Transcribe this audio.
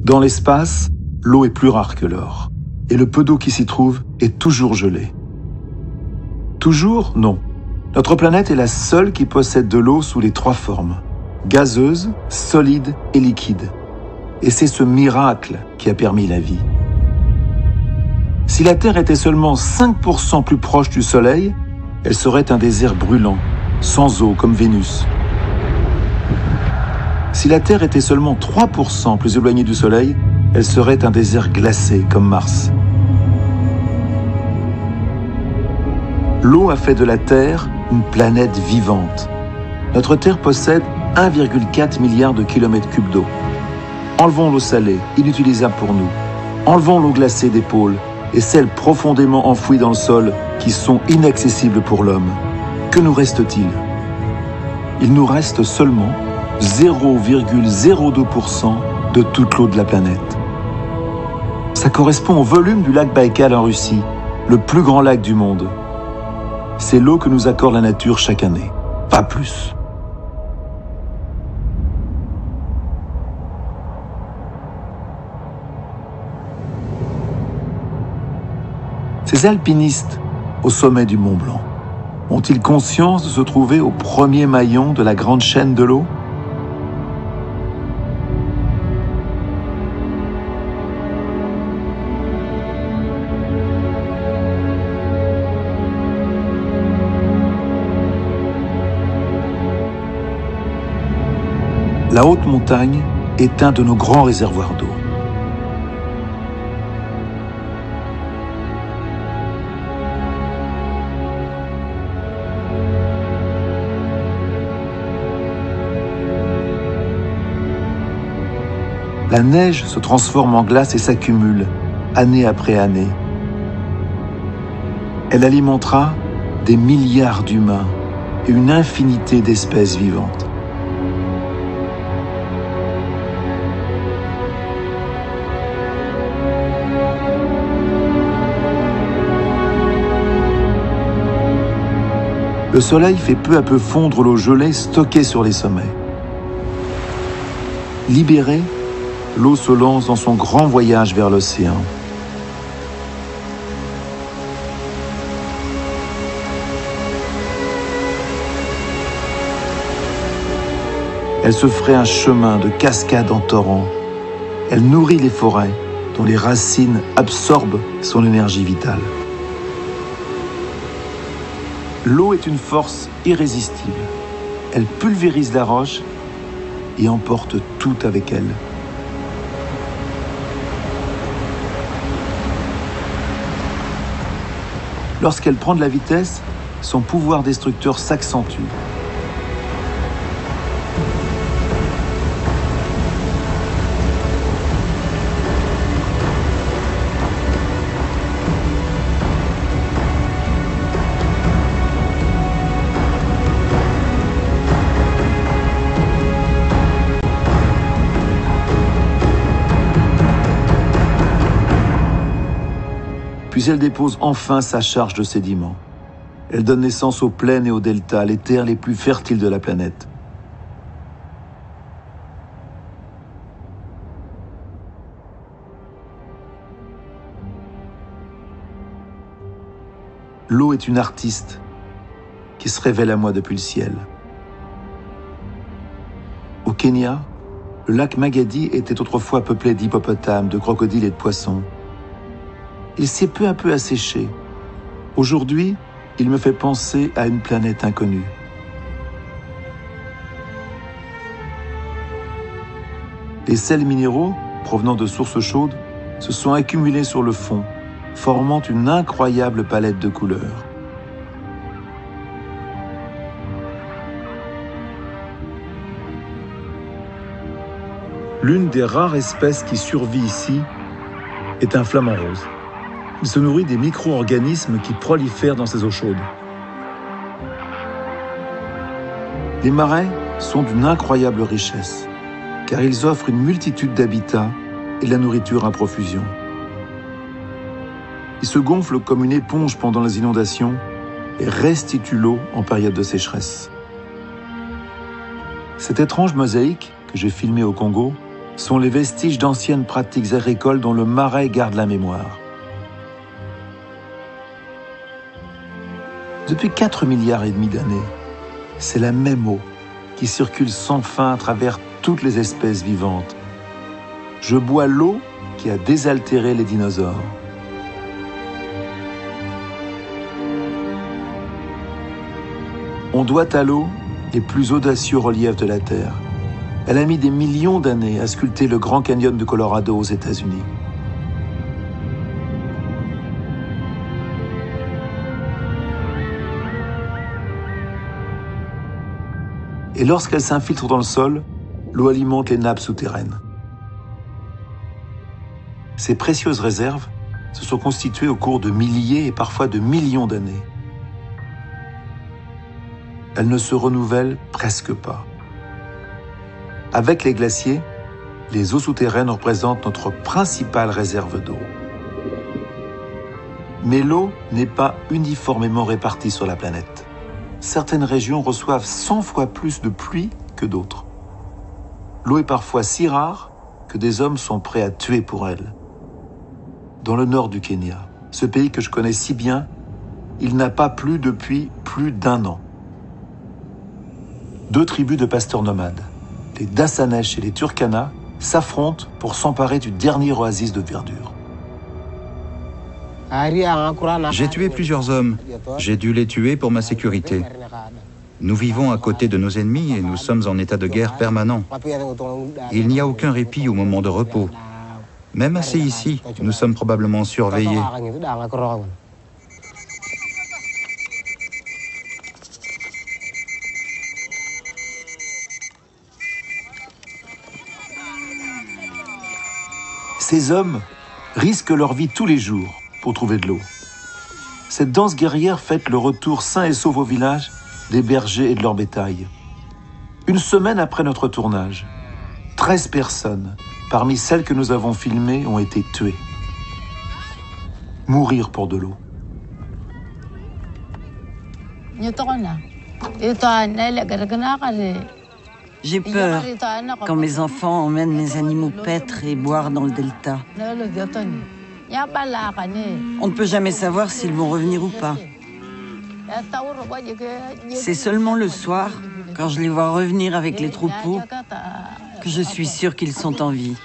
Dans l'espace, l'eau est plus rare que l'or. Et le peu d'eau qui s'y trouve est toujours gelé. Toujours, non. Notre planète est la seule qui possède de l'eau sous les 3 formes: gazeuse, solide et liquide. Et c'est ce miracle qui a permis la vie. Si la Terre était seulement 5% plus proche du Soleil, elle serait un désert brûlant, sans eau comme Vénus. Si la Terre était seulement 3% plus éloignée du Soleil, elle serait un désert glacé comme Mars. L'eau a fait de la Terre une planète vivante. Notre Terre possède 1,4 milliard de kilomètres cubes d'eau. Enlevons l'eau salée, inutilisable pour nous. Enlevons l'eau glacée des pôles et celles profondément enfouies dans le sol qui sont inaccessibles pour l'homme. Que nous reste-t-il? Il nous reste seulement 0,02% de toute l'eau de la planète. Ça correspond au volume du lac Baïkal en Russie, le plus grand lac du monde. C'est l'eau que nous accorde la nature chaque année, pas plus. Ces alpinistes au sommet du Mont Blanc ont-ils conscience de se trouver au premier maillon de la grande chaîne de l'eau? La haute montagne est un de nos grands réservoirs d'eau. La neige se transforme en glace et s'accumule, année après année. Elle alimentera des milliards d'humains et une infinité d'espèces vivantes. Le soleil fait peu à peu fondre l'eau gelée stockée sur les sommets. Libérée, l'eau se lance dans son grand voyage vers l'océan. Elle se ferait un chemin de cascade en torrent. Elle nourrit les forêts dont les racines absorbent son énergie vitale. L'eau est une force irrésistible. Elle pulvérise la roche et emporte tout avec elle. Lorsqu'elle prend de la vitesse, son pouvoir destructeur s'accentue. Puis elle dépose enfin sa charge de sédiments. Elle donne naissance aux plaines et aux deltas, les terres les plus fertiles de la planète. L'eau est une artiste qui se révèle à moi depuis le ciel. Au Kenya, le lac Magadi était autrefois peuplé d'hippopotames, de crocodiles et de poissons. Il s'est peu à peu asséché. Aujourd'hui, il me fait penser à une planète inconnue. Les sels minéraux, provenant de sources chaudes, se sont accumulés sur le fond, formant une incroyable palette de couleurs. L'une des rares espèces qui survit ici est un flamant rose. Il se nourrit des micro-organismes qui prolifèrent dans ces eaux chaudes. Les marais sont d'une incroyable richesse, car ils offrent une multitude d'habitats et de la nourriture à profusion. Ils se gonflent comme une éponge pendant les inondations et restituent l'eau en période de sécheresse. Cette étrange mosaïque que j'ai filmée au Congo sont les vestiges d'anciennes pratiques agricoles dont le Marais garde la mémoire. Depuis 4,5 milliards d'années, c'est la même eau qui circule sans fin à travers toutes les espèces vivantes. Je bois l'eau qui a désaltéré les dinosaures. On doit à l'eau les plus audacieux reliefs de la Terre. Elle a mis des millions d'années à sculpter le Grand Canyon de Colorado aux États-Unis. Et lorsqu'elle s'infiltre dans le sol, l'eau alimente les nappes souterraines. Ces précieuses réserves se sont constituées au cours de milliers et parfois de millions d'années. Elles ne se renouvellent presque pas. Avec les glaciers, les eaux souterraines représentent notre principale réserve d'eau. Mais l'eau n'est pas uniformément répartie sur la planète. Certaines régions reçoivent 100 fois plus de pluie que d'autres. L'eau est parfois si rare que des hommes sont prêts à tuer pour elle. Dans le nord du Kenya, ce pays que je connais si bien, il n'a pas plu depuis plus d'1 an. 2 tribus de pasteurs nomades, les Dassanesh et les Turkana, s'affrontent pour s'emparer du dernier oasis de verdure. J'ai tué plusieurs hommes. J'ai dû les tuer pour ma sécurité. Nous vivons à côté de nos ennemis et nous sommes en état de guerre permanent. Il n'y a aucun répit au moment de repos. Même assis ici, nous sommes probablement surveillés. Ces hommes risquent leur vie tous les jours pour trouver de l'eau. Cette danse guerrière fête le retour sain et sauf au village des bergers et de leur bétail. 1 semaine après notre tournage, 13 personnes, parmi celles que nous avons filmées, ont été tuées. Mourir pour de l'eau. J'ai peur quand mes enfants emmènent mes animaux paître et boire dans le delta. On ne peut jamais savoir s'ils vont revenir ou pas. C'est seulement le soir, quand je les vois revenir avec les troupeaux, que je suis sûre qu'ils sont en vie.